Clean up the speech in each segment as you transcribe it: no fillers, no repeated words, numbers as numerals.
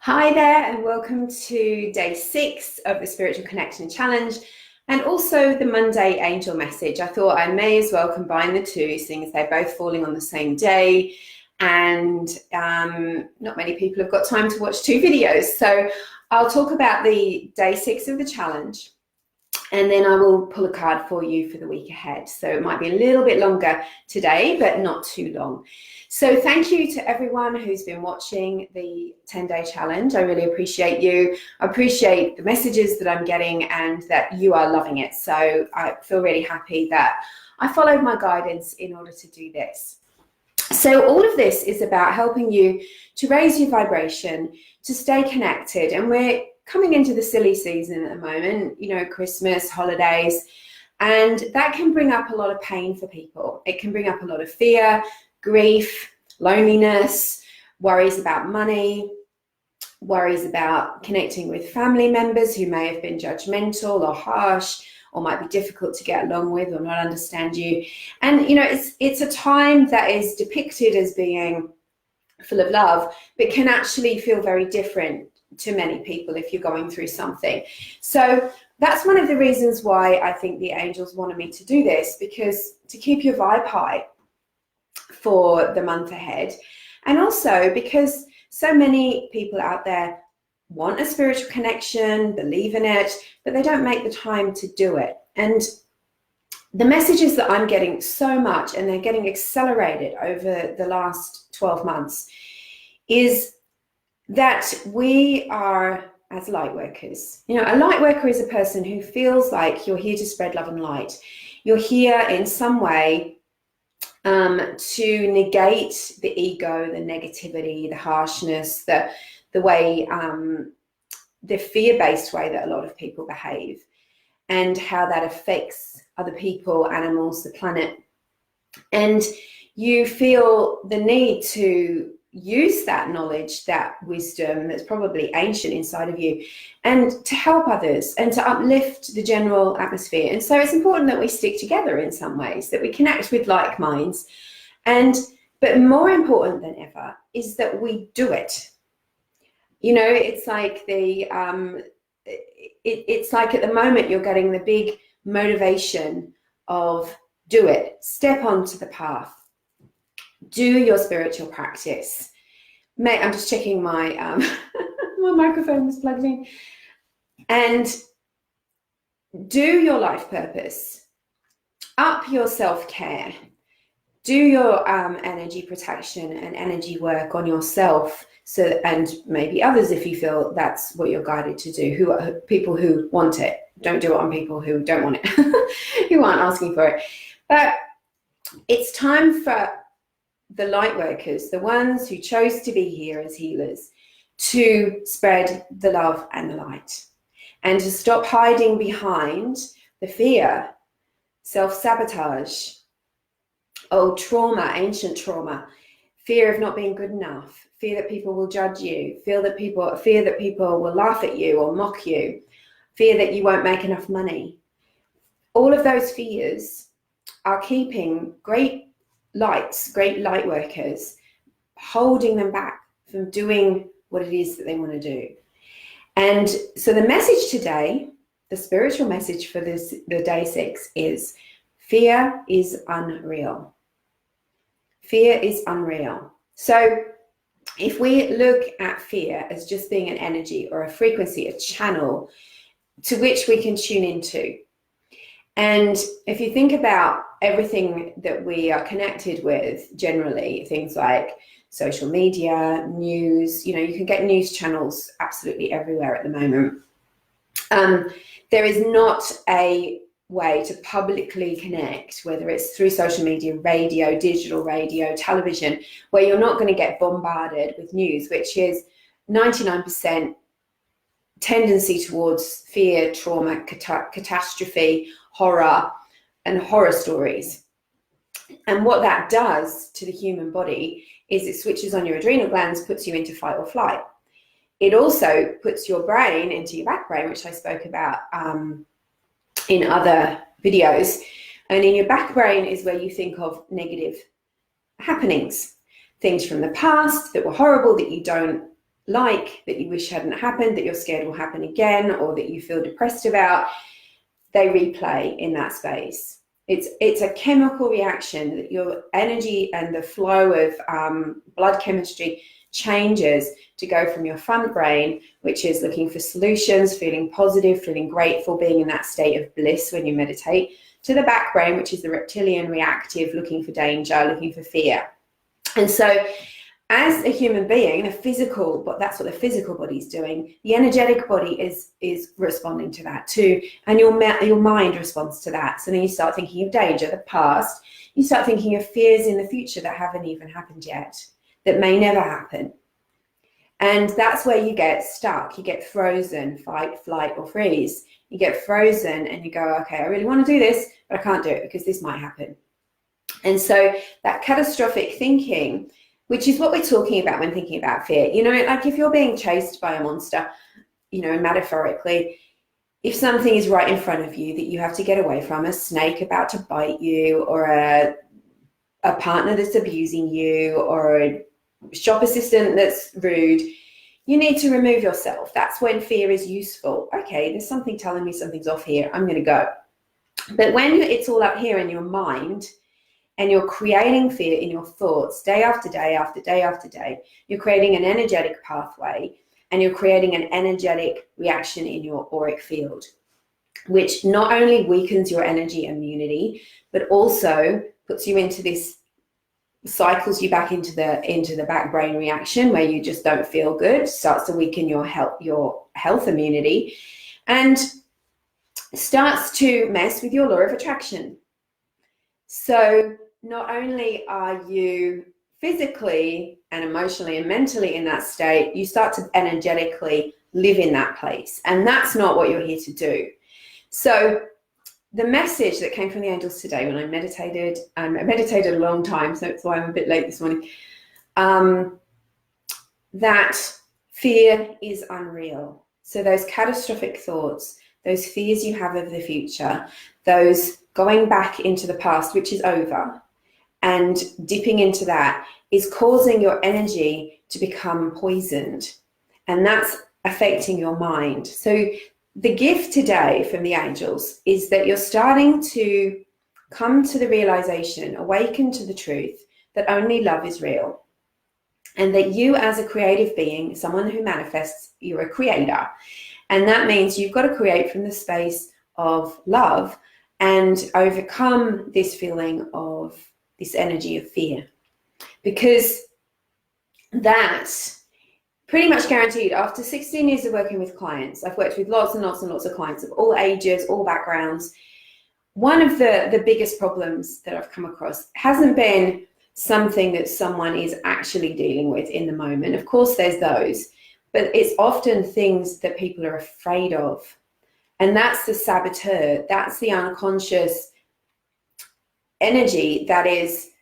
Hi there, and welcome to day 6 of the Spiritual Connection Challenge and also the Monday Angel Message. I thought I may as well combine the two, seeing as they're both falling on the same day, and not many people have got time to watch two videos. So I'll talk about the day 6 of the challenge, and then I will pull a card for you for the week ahead. So it might be a little bit longer today, but not too long. So thank you to everyone who's been watching the 10-day challenge. I really appreciate you. I appreciate the messages that I'm getting and that you are loving it. So I feel really happy that I followed my guidance in order to do this. So all of this is about helping you to raise your vibration, to stay connected. And we're coming into the silly season at the moment, you know, Christmas, holidays, and that can bring up a lot of pain for people. It can bring up a lot of fear, grief, loneliness, worries about money, worries about connecting with family members who may have been judgmental or harsh or might be difficult to get along with or not understand you. And, you know, it's a time that is depicted as being full of love, but can actually feel very different to many people if you're going through something. So that's one of the reasons why I think the angels wanted me to do this, because to keep your vibe high for the month ahead, and also because so many people out there want a spiritual connection, believe in it, but they don't make the time to do it. And the messages that I'm getting so much, and they're getting accelerated over the last 12 months, is that we are, as light workers, you know, a light worker is a person who feels like you're here to spread love and light. You're here in some way to negate the ego, the negativity, the harshness, the way, the fear-based way that a lot of people behave, and how that affects other people, animals, the planet. And you feel the need to use that knowledge, that wisdom that's probably ancient inside of you, and to help others and to uplift the general atmosphere. And so it's important that we stick together in some ways, that we connect with like minds. But more important than ever is that we do it. You know, it's like it's like at the moment you're getting the big motivation of do it, step onto the path, do your spiritual practice. Mate, I'm just checking my my microphone was plugged in. And do your life purpose, up your self-care, do your energy protection and energy work on yourself, so, and maybe others if you feel that's what you're guided to do, who are people who want it. Don't do it on people who don't want it, who aren't asking for it. But it's time for the light workers, the ones who chose to be here as healers, to spread the love and the light, and to stop hiding behind the fear, self-sabotage, old trauma, ancient trauma, fear of not being good enough, fear that people will judge you, fear that people will laugh at you or mock you, fear that you won't make enough money. All of those fears are keeping great light workers, holding them back from doing what it is that they want to do. And so the message today, the spiritual message for the day 6 is fear is unreal. Fear is unreal. So if we look at fear as just being an energy or a frequency, a channel to which we can tune into, and if you think about everything that we are connected with generally, things like social media, news, you know, you can get news channels absolutely everywhere at the moment. There is not a way to publicly connect, whether it's through social media, radio, digital radio, television, where you're not going to get bombarded with news, which is 99% tendency towards fear, trauma, catastrophe, horror, and horror stories. And what that does to the human body is it switches on your adrenal glands, puts you into fight or flight. It also puts your brain into your back brain, which I spoke about in other videos. And in your back brain is where you think of negative happenings, things from the past that were horrible that you don't like, that you wish hadn't happened, that you're scared will happen again, or that you feel depressed about, they replay in that space. It's a chemical reaction that your energy and the flow of blood chemistry changes to go from your front brain, which is looking for solutions, feeling positive, feeling grateful, being in that state of bliss when you meditate, to the back brain, which is the reptilian reactive, looking for danger, looking for fear. And so as a human being, a physical, but that's what the physical body is doing, the energetic body is responding to that too, and your mind responds to that. So then you start thinking of danger, the past. You start thinking of fears in the future that haven't even happened yet, that may never happen. And that's where you get stuck. You get frozen, fight, flight, or freeze. You get frozen and you go, okay, I really want to do this, but I can't do it because this might happen. And so that catastrophic thinking, which is what we're talking about when thinking about fear. You know, like if you're being chased by a monster, you know, metaphorically, if something is right in front of you that you have to get away from, a snake about to bite you, or a partner that's abusing you, or a shop assistant that's rude, you need to remove yourself. That's when fear is useful. Okay, there's something telling me something's off here, I'm going to go. But when it's all up here in your mind, and you're creating fear in your thoughts day after day after day after day, you're creating an energetic pathway, and you're creating an energetic reaction in your auric field, which not only weakens your energy immunity, but also puts you into this, cycles you back into the back brain reaction where you just don't feel good, starts to weaken your health immunity, and starts to mess with your law of attraction. So not only are you physically and emotionally and mentally in that state, you start to energetically live in that place. And that's not what you're here to do. So the message that came from the angels today when I meditated a long time, so that's why I'm a bit late this morning, that fear is unreal. So those catastrophic thoughts, those fears you have of the future, those going back into the past, which is over, and dipping into that is causing your energy to become poisoned. And that's affecting your mind. So the gift today from the angels is that you're starting to come to the realization, awaken to the truth that only love is real. And that you as a creative being, someone who manifests, you're a creator. And that means you've got to create from the space of love and overcome this feeling of this energy of fear. Because that's pretty much guaranteed. After 16 years of working with clients, I've worked with lots and lots and lots of clients of all ages, all backgrounds. One of the biggest problems that I've come across hasn't been something that someone is actually dealing with in the moment. Of course, there's those, but it's often things that people are afraid of. And that's the saboteur. That's the unconscious energy that is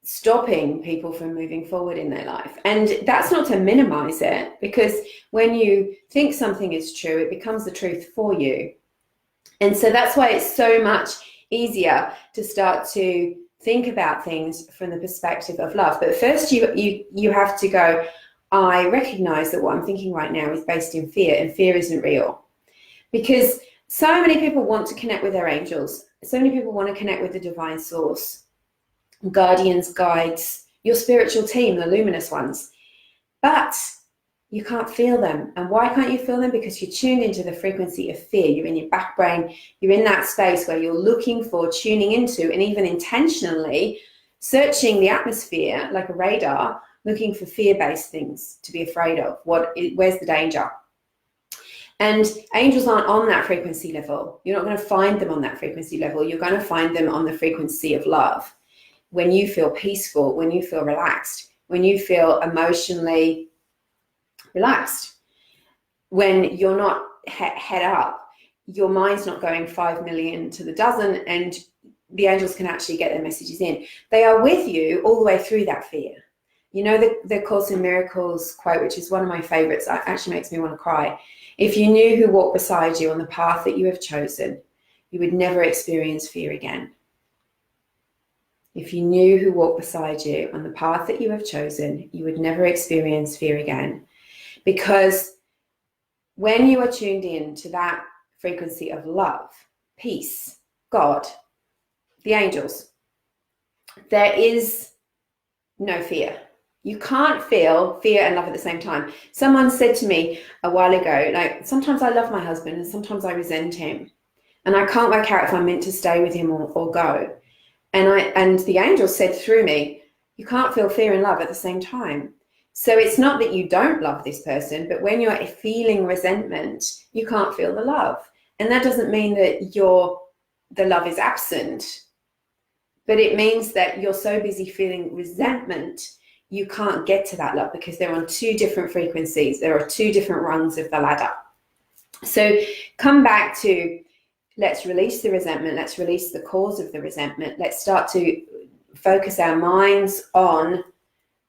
stopping people from moving forward in their life. And that's not to minimize it, because when you think something is true, it becomes the truth for you. And so that's why it's so much easier to start to think about things from the perspective of love. But first you have to go, I recognize that what I'm thinking right now is based in fear, and fear isn't real. Because so many people want to connect with their angels. So many people want to connect with the divine source, guardians, guides, your spiritual team, the luminous ones. But you can't feel them. And why can't you feel them? Because you're tuned into the frequency of fear. You're in your back brain. You're in that space where you're looking for, tuning into, and even intentionally searching the atmosphere like a radar, looking for fear-based things to be afraid of. Where's the danger? And angels aren't on that frequency level. You're not going to find them on that frequency level. You're going to find them on the frequency of love. When you feel peaceful, when you feel relaxed, when you feel emotionally relaxed, when you're not head up, your mind's not going 5 million to the dozen, and the angels can actually get their messages in. They are with you all the way through that fear. You know the Course in Miracles quote, which is one of my favorites, it actually makes me want to cry. If you knew who walked beside you on the path that you have chosen, you would never experience fear again. If you knew who walked beside you on the path that you have chosen, you would never experience fear again. Because when you are tuned in to that frequency of love, peace, God, the angels, there is no fear. You can't feel fear and love at the same time. Someone said to me a while ago, like, sometimes I love my husband and sometimes I resent him. And I can't work out if I'm meant to stay with him or go. And the angel said through me, you can't feel fear and love at the same time. So it's not that you don't love this person, but when you're feeling resentment, you can't feel the love. And that doesn't mean that the love is absent, but it means that you're so busy feeling resentment, you can't get to that love because they're on two different frequencies. There are two different rungs of the ladder. So come back to, let's release the resentment. Let's release the cause of the resentment. Let's start to focus our minds on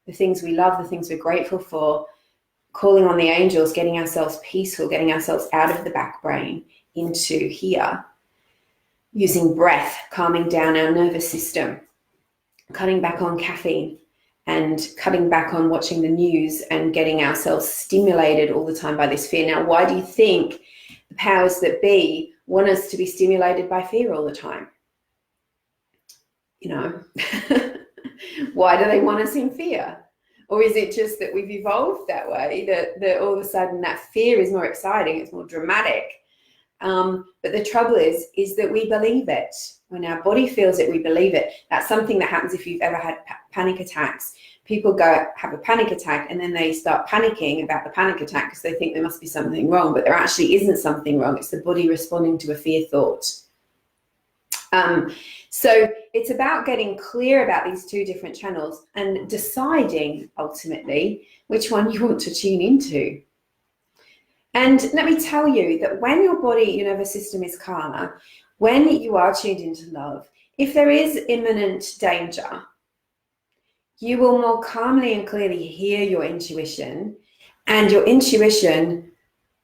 the things we love, the things we're grateful for, calling on the angels, getting ourselves peaceful, getting ourselves out of the back brain into here, using breath, calming down our nervous system, cutting back on caffeine and cutting back on watching the news and getting ourselves stimulated all the time by this fear. Now, why do you think the powers that be want us to be stimulated by fear all the time? You know, why do they want us in fear? Or is it just that we've evolved that way, that all of a sudden that fear is more exciting, it's more dramatic? But the trouble is that we believe it. When our body feels it, we believe it. That's something that happens if you've ever had panic attacks. People go have a panic attack and then they start panicking about the panic attack because they think there must be something wrong, but there actually isn't something wrong. It's the body responding to a fear thought. So it's about getting clear about these two different channels and deciding ultimately which one you want to tune into. And let me tell you that when your body, your nervous system is calmer, when you are tuned into love, if there is imminent danger, you will more calmly and clearly hear your intuition, and your intuition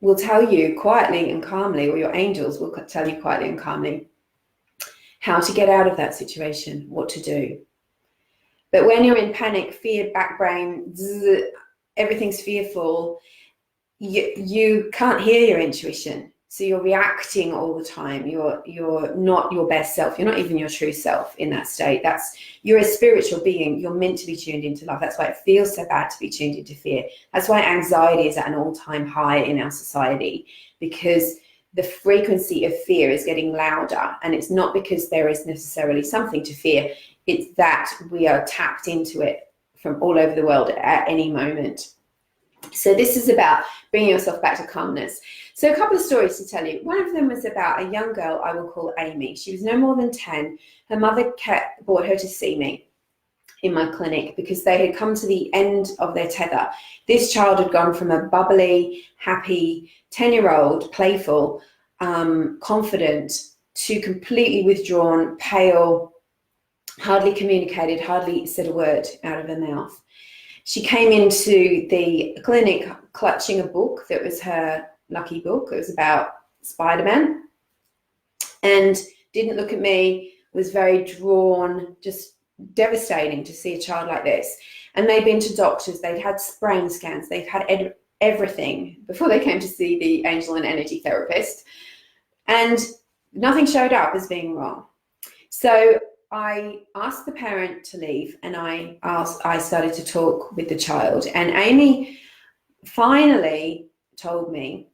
will tell you quietly and calmly, or your angels will tell you quietly and calmly, how to get out of that situation, what to do. But when you're in panic, fear, back brain, everything's fearful, you can't hear your intuition. So you're reacting all the time. You're not your best self. You're not even your true self in that state. You're a spiritual being. You're meant to be tuned into love. That's why it feels so bad to be tuned into fear. That's why anxiety is at an all-time high in our society, because the frequency of fear is getting louder. And it's not because there is necessarily something to fear. It's that we are tapped into it from all over the world at any moment. So this is about bringing yourself back to calmness. So a couple of stories to tell you. One of them was about a young girl I will call Amy. She was no more than 10. Her mother brought her to see me in my clinic because they had come to the end of their tether. This child had gone from a bubbly, happy 10-year-old, playful, confident, to completely withdrawn, pale, hardly communicated, hardly said a word out of her mouth. She came into the clinic clutching a book that was her lucky book. It was about Spider-Man, and didn't look at me, was very drawn, just devastating to see a child like this. And they'd been to doctors, they'd had brain scans, they've had everything before they came to see the angel and energy therapist, and nothing showed up as being wrong. So I asked the parent to leave, and I started to talk with the child, and Amy finally told me,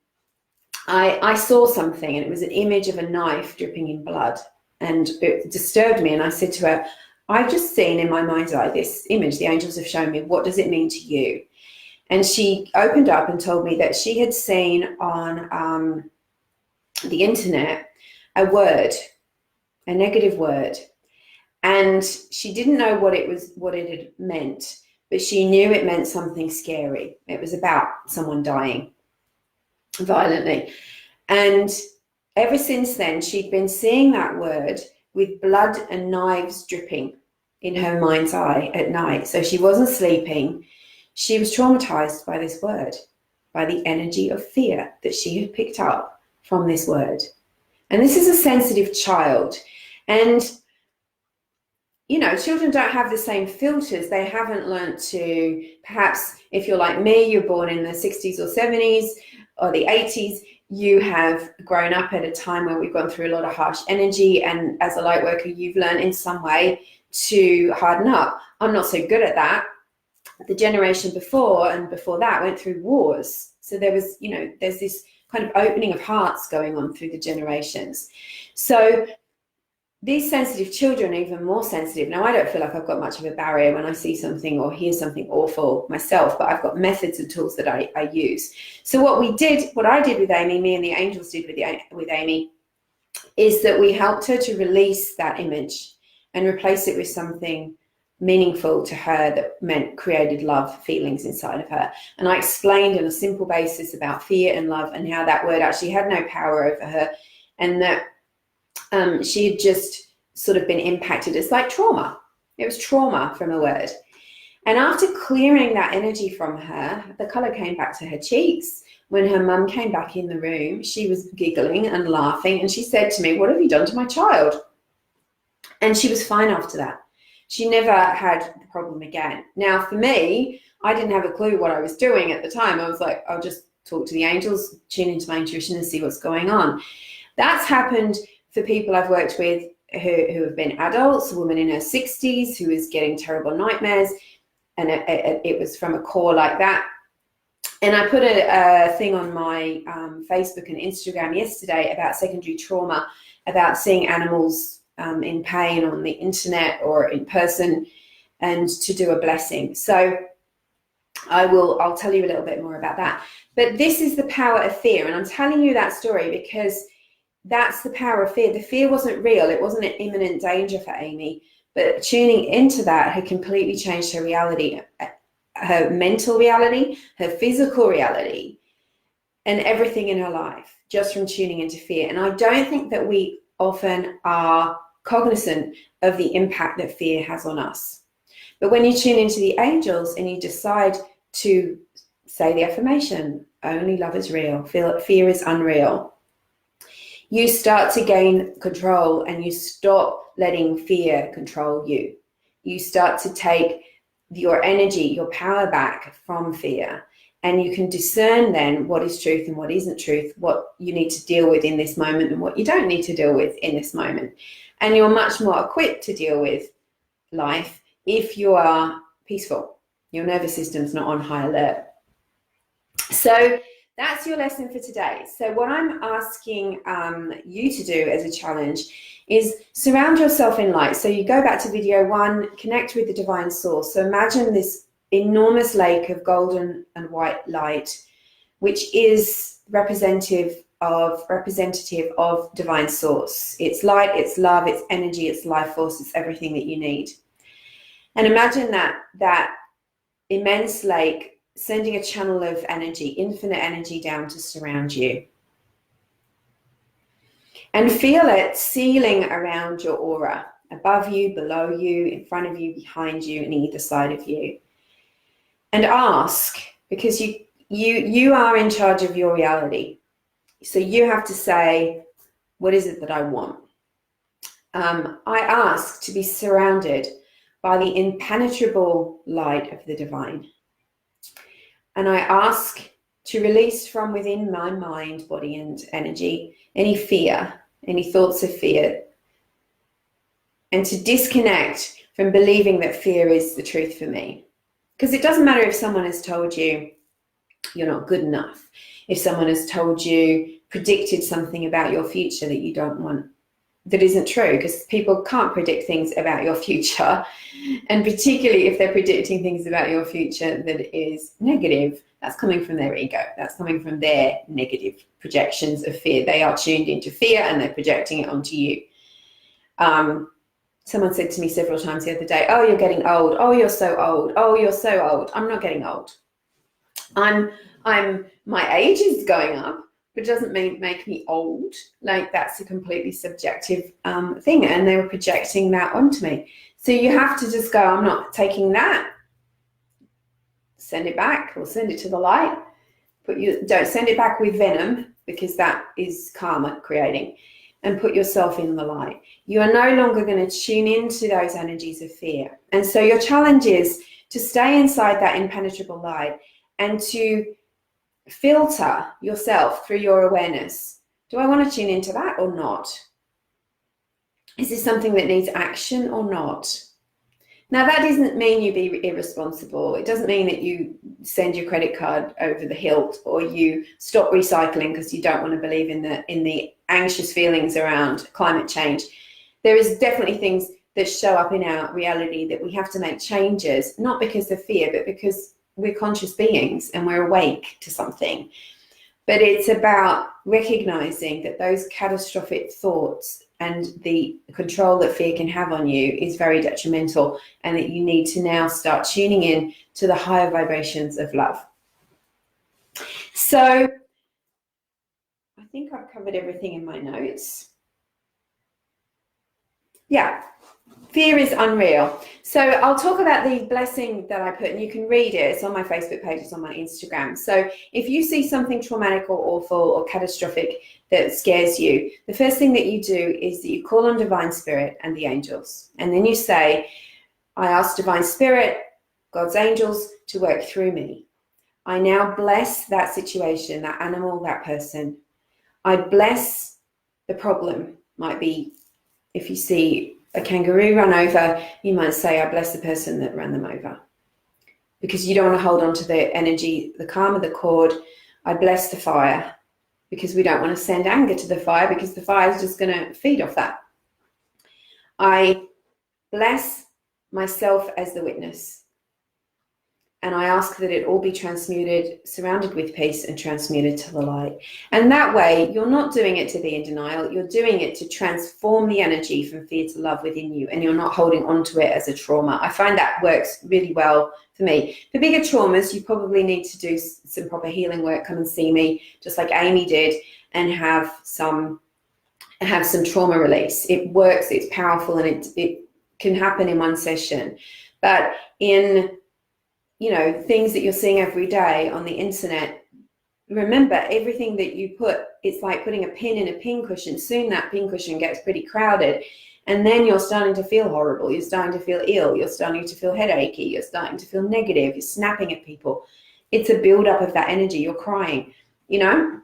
I saw something, and it was an image of a knife dripping in blood, and it disturbed me. And I said to her, I've just seen in my mind's eye this image the angels have shown me. What does it mean to you? And she opened up and told me that she had seen on the internet a word, a negative word. And she didn't know what it had meant, but she knew it meant something scary. It was about someone dying violently. And ever since then, she'd been seeing that word with blood and knives dripping in her mind's eye at night. So she wasn't sleeping. She was traumatized by this word, by the energy of fear that she had picked up from this word. And this is a sensitive child. And children don't have the same filters. They haven't learned to, perhaps if you're like me, you're born in the 60s or 70s or the 80s, you have grown up at a time where we've gone through a lot of harsh energy, and as a light worker, you've learned in some way to harden up. I'm not so good at that. The generation before and before that went through wars. So there was, there's this kind of opening of hearts going on through the generations. So these sensitive children are even more sensitive. Now, I don't feel like I've got much of a barrier when I see something or hear something awful myself, but I've got methods and tools that I use. So what I did with Amy, me and the angels did with Amy, is that we helped her to release that image and replace it with something meaningful to her that created love feelings inside of her. And I explained on a simple basis about fear and love and how that word actually had no power over her, and that she had just sort of been impacted. It's like trauma. It was trauma from a word. And after clearing that energy from her, the color came back to her cheeks. When her mum came back in the room, she was giggling and laughing, and she said to me, "What have you done to my child?" And she was fine after that. She never had the problem again. Now, for me, I didn't have a clue what I was doing at the time. I was like, I'll just talk to the angels, tune into my intuition and see what's going on. That's happened for people I've worked with who have been adults, a woman in her 60s who was getting terrible nightmares, and it was from a core like that. And I put a thing on my Facebook and Instagram yesterday about secondary trauma, about seeing animals in pain on the internet or in person, and to do a blessing. So I'll tell you a little bit more about that. But this is the power of fear, and I'm telling you that story because that's the power of fear. The fear wasn't real. It wasn't an imminent danger for Amy, but tuning into that had completely changed her reality, her mental reality, her physical reality, and everything in her life, just from tuning into fear. And I don't think that we often are cognizant of the impact that fear has on us. But when you tune into the angels and you decide to say the affirmation, only love is real, fear is unreal, you start to gain control, and you stop letting fear control you. You start to take your energy, your power back from fear, and you can discern then what is truth and what isn't truth, what you need to deal with in this moment and what you don't need to deal with in this moment. And you're much more equipped to deal with life if you are peaceful. Your nervous system's not on high alert. So that's your lesson for today. So what I'm asking you to do as a challenge is surround yourself in light. So you go back to video 1, connect with the divine source. So imagine this enormous lake of golden and white light, which is representative of divine source. It's light, it's love, it's energy, it's life force, it's everything that you need. And imagine that immense lake sending a channel of energy, infinite energy, down to surround you. And feel it sealing around your aura, above you, below you, in front of you, behind you, and either side of you. And ask, because you are in charge of your reality. So you have to say, what is it that I want? I ask to be surrounded by the impenetrable light of the divine. And I ask to release from within my mind, body, and energy any fear, any thoughts of fear, and to disconnect from believing that fear is the truth for me. Because it doesn't matter if someone has told you you're not good enough, if someone has told you, predicted something about your future that you don't want, that isn't true, because people can't predict things about your future. And particularly if they're predicting things about your future that is negative, that's coming from their ego. That's coming from their negative projections of fear. They are tuned into fear and they're projecting it onto you. Someone said to me several times the other day, "Oh, you're getting old. Oh, you're so old. Oh, you're so old." I'm not getting old. My age is going up, but it doesn't make me old. Like, that's a completely subjective thing, and they were projecting that onto me. So you have to just go, I'm not taking that. Send it back, or send it to the light. Don't send it back with venom, because that is karma creating. and put yourself in the light. You are no longer going to tune into those energies of fear. And so your challenge is to stay inside that impenetrable light and to filter yourself through your awareness. Do I want to tune into that or not? Is this something that needs action or not? Now, that doesn't mean you be irresponsible. It doesn't mean that you send your credit card over the hilt or you stop recycling because you don't want to believe in the anxious feelings around climate change. There is definitely things that show up in our reality that we have to make changes, not because of fear, but because we're conscious beings and we're awake to something. But it's about recognizing that those catastrophic thoughts and the control that fear can have on you is very detrimental, and that you need to now start tuning in to the higher vibrations of love. So I think I've covered everything in my notes. Yeah. Fear is unreal. So I'll talk about the blessing that I put, and you can read it. It's on my Facebook page, it's on my Instagram. So if you see something traumatic or awful or catastrophic that scares you, the first thing that you do is that you call on Divine Spirit and the angels. And then you say, I ask Divine Spirit, God's angels, to work through me. I now bless that situation, that animal, that person. I bless the problem. Might be if you see a kangaroo run over, you might say, I bless the person that ran them over. Because you don't want to hold on to the energy, the karma, the cord. I bless the fire, because we don't want to send anger to the fire, because the fire is just going to feed off that. I bless myself as the witness. And I ask that it all be transmuted, surrounded with peace, and transmuted to the light. And that way, you're not doing it to be in denial. You're doing it to transform the energy from fear to love within you. And you're not holding on to it as a trauma. I find that works really well for me. For bigger traumas, you probably need to do some proper healing work. Come and see me, just like Amy did, and have some trauma release. It works, it's powerful, and it can happen in one session. But in things that you're seeing every day on the internet, remember, everything that you put, it's like putting a pin in a pin cushion. Soon that pin cushion gets pretty crowded, and then you're starting to feel horrible. You're starting to feel ill. You're starting to feel headachy. You're starting to feel negative. You're snapping at people. It's a buildup of that energy. You're crying, and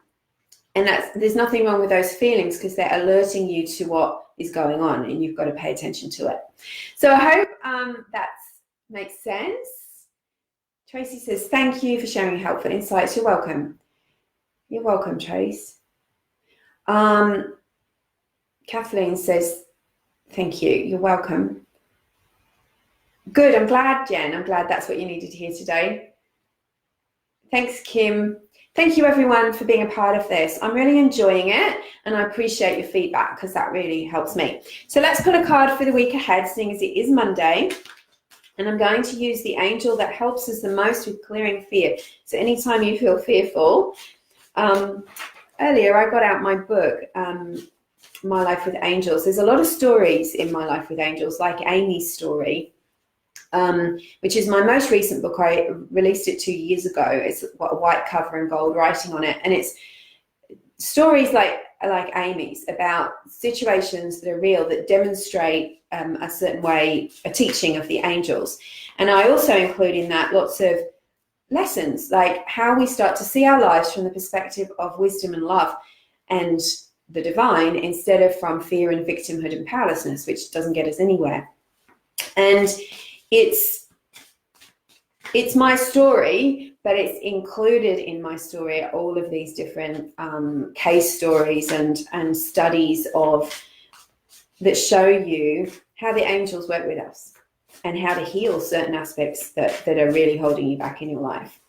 there's nothing wrong with those feelings, because they're alerting you to what is going on, and you've got to pay attention to it. So I hope that makes sense. Tracy says, thank you for sharing your helpful insights. You're welcome. You're welcome, Trace. Kathleen says, thank you. You're welcome. Good. I'm glad, Jen. I'm glad that's what you needed to hear today. Thanks, Kim. Thank you, everyone, for being a part of this. I'm really enjoying it, and I appreciate your feedback, because that really helps me. So let's pull a card for the week ahead, seeing as it is Monday. And I'm going to use the angel that helps us the most with clearing fear. So anytime you feel fearful, earlier I got out my book, My Life with Angels. There's a lot of stories in My Life with Angels, like Amy's story, which is my most recent book. I released it 2 years ago. It's got a white cover and gold writing on it. And it's stories like Amy's, about situations that are real, that demonstrate a certain way, a teaching of the angels. And I also include in that lots of lessons, like how we start to see our lives from the perspective of wisdom and love and the divine, instead of from fear and victimhood and powerlessness, which doesn't get us anywhere. And it's my story, but it's included in my story all of these different case stories and studies that show you how the angels work with us and how to heal certain aspects that are really holding you back in your life.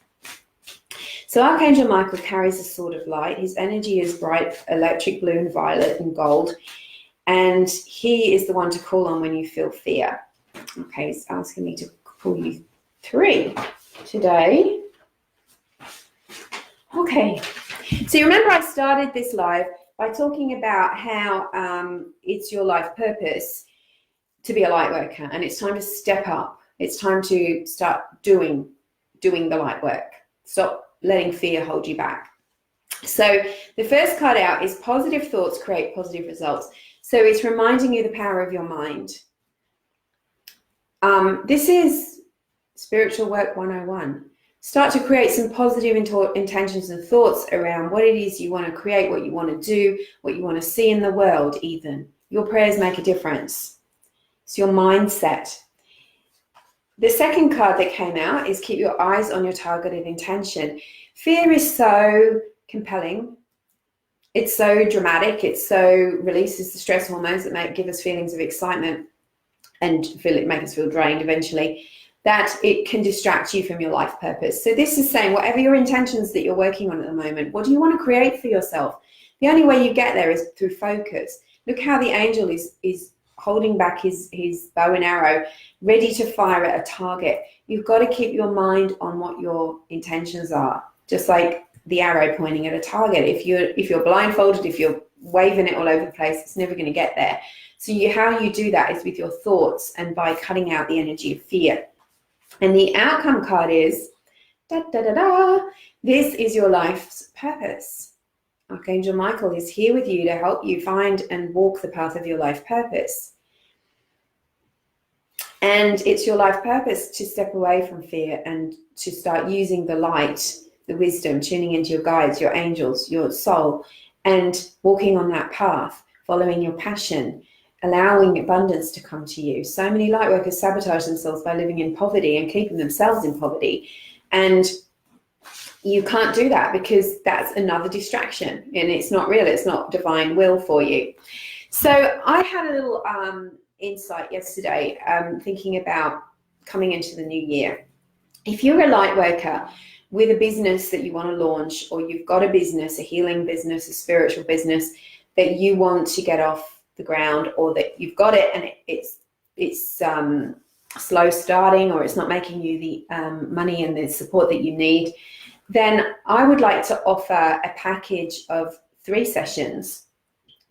So Archangel Michael carries a sword of light. His energy is bright electric blue and violet and gold, and he is the one to call on when you feel fear. Okay, he's asking me to call you 3 today. Okay, so you remember I started this live by talking about how it's your life purpose to be a light worker, and it's time to step up. It's time to start doing the light work. Stop letting fear hold you back. So the first card out is positive thoughts create positive results. So it's reminding you the power of your mind. This is spiritual work 101. Start to create some positive intentions and thoughts around what it is you want to create, what you want to do, what you want to see in the world even. Your prayers make a difference. It's your mindset. The second card that came out is keep your eyes on your targeted intention. Fear is so compelling. It's so dramatic. It so releases the stress hormones that give us feelings of excitement and make us feel drained eventually, that it can distract you from your life purpose. So this is saying whatever your intentions that you're working on at the moment, what do you want to create for yourself? The only way you get there is through focus. Look how the angel is holding back his bow and arrow, ready to fire at a target. You've got to keep your mind on what your intentions are, just like the arrow pointing at a target. If you're blindfolded, if you're waving it all over the place, it's never going to get there. So how you do that is with your thoughts and by cutting out the energy of fear. And the outcome card is, da, da, da, da, this is your life's purpose. Archangel Michael is here with you to help you find and walk the path of your life purpose. And it's your life purpose to step away from fear and to start using the light, the wisdom, tuning into your guides, your angels, your soul, and walking on that path, following your passion, allowing abundance to come to you. So many light workers sabotage themselves by living in poverty and keeping themselves in poverty. And you can't do that because that's another distraction and it's not real. It's not divine will for you. So I had a little insight yesterday thinking about coming into the new year. If you're a light worker with a business that you want to launch, or you've got a business, a healing business, a spiritual business that you want to get off the ground, or that you've got it and it's slow starting, or it's not making you the money and the support that you need, then I would like to offer a package of 3 sessions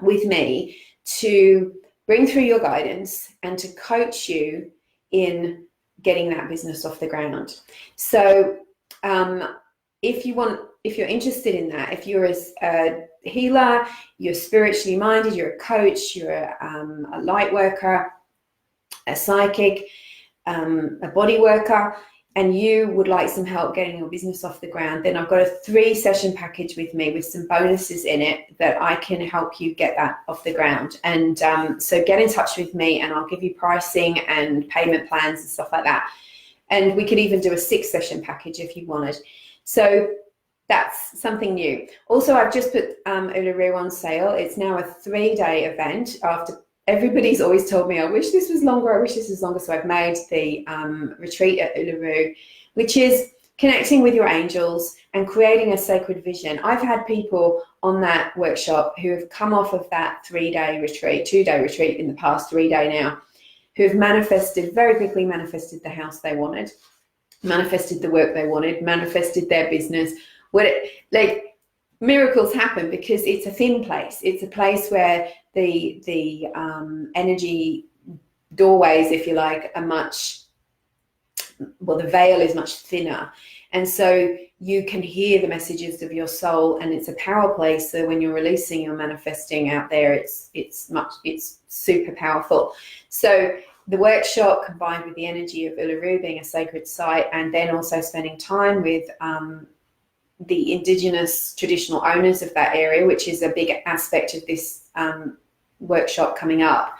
with me to bring through your guidance and to coach you in getting that business off the ground. So if you're interested in that, if you're a healer, you're spiritually minded, you're a coach, you're a light worker, a psychic, a body worker, and you would like some help getting your business off the ground, then I've got a 3-session package with me with some bonuses in it that I can help you get that off the ground. And so get in touch with me and I'll give you pricing and payment plans and stuff like that. And we could even do a 6-session package if you wanted. So that's something new. Also, I've just put Uluru on sale. It's now a 3-day event. After everybody's always told me, I wish this was longer, I wish this was longer. So I've made the retreat at Uluru, which is connecting with your angels and creating a sacred vision. I've had people on that workshop who have come off of that 3-day retreat, 2-day retreat in the past, 3-day now, who have very quickly manifested the house they wanted, manifested the work they wanted, manifested their business. Miracles happen because it's a thin place. It's a place where the energy doorways, if you like, are the veil is much thinner. And so you can hear the messages of your soul, and it's a power place. So when you're releasing, you're manifesting out there, it's super powerful. So the workshop combined with the energy of Uluru being a sacred site, and then also spending time with the Indigenous traditional owners of that area, which is a big aspect of this workshop coming up.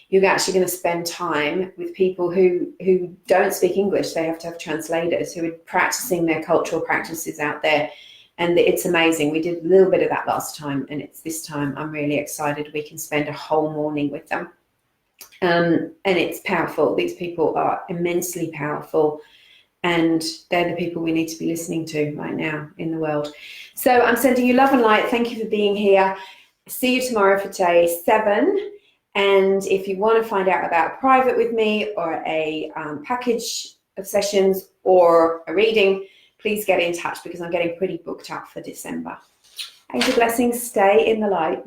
You're actually going to spend time with people who don't speak English. They have to have translators who are practicing their cultural practices out there. And it's amazing. We did a little bit of that last time, and it's this time I'm really excited. We can spend a whole morning with them. And it's powerful. These people are immensely powerful, and they're the people we need to be listening to right now in the world. So I'm sending you love and light. Thank you for being here. See you tomorrow for day 7. And if you want to find out about private with me, or a package of sessions, or a reading, please get in touch, because I'm getting pretty booked up for December. Angel blessings. Stay in the light.